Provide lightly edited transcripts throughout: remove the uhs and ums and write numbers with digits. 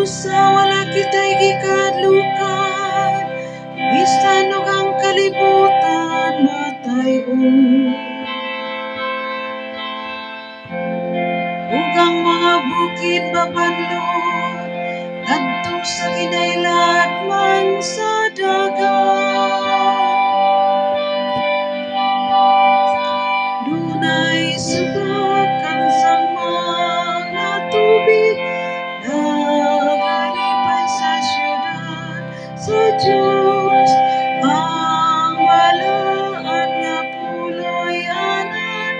sa wala kita'y gikadlukan, bisan og ang kalibutan matay-o. Ug ang mga bukid mabanlon, ngadto sa ginaylad man sa dagat. Dunay subak ang samang na tubig, nagalipay sa syudad sa Diyos. Ang balaan nga puloy anan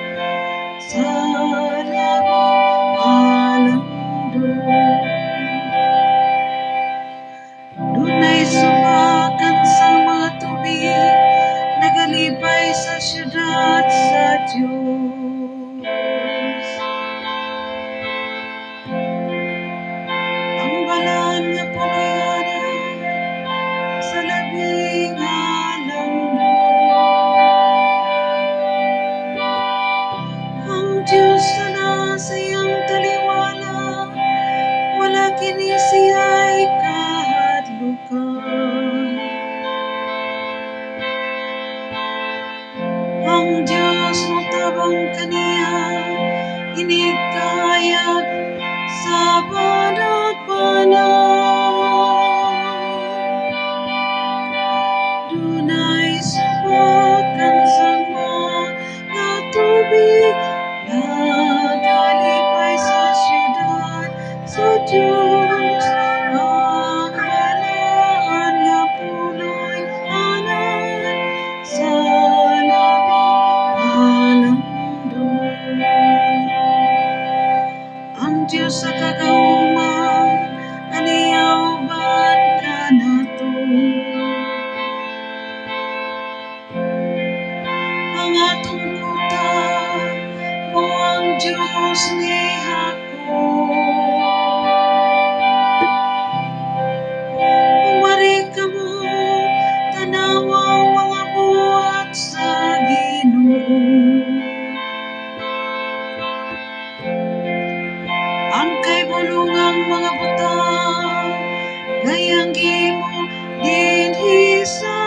sa labing alambon. Dunay sumakan sa mga tubig, nagalipay sa syudad sa Diyos. Ang balaan nga puloy anan sa labing alambon. Ang Diyos na sa iyang taliwala, wala kini siya'y kahadlukan. Ang Diyos mo tabang kaniya, inig kahayag sa banag-banag. Dunay subakan sa mga tubig, nagalipay sa syudad sa Diyos. Ang balaan nga puloy anan sa labing alambon. Ang Diyos sa kagauman, aniauban ka nato. Ang atong kuta, mo ang Diyos ni Jacob. Umari ka mo, tanawang mga buhat sa Ginoo. Ang kay bulungang mga butang, gayang gimo dinhi sa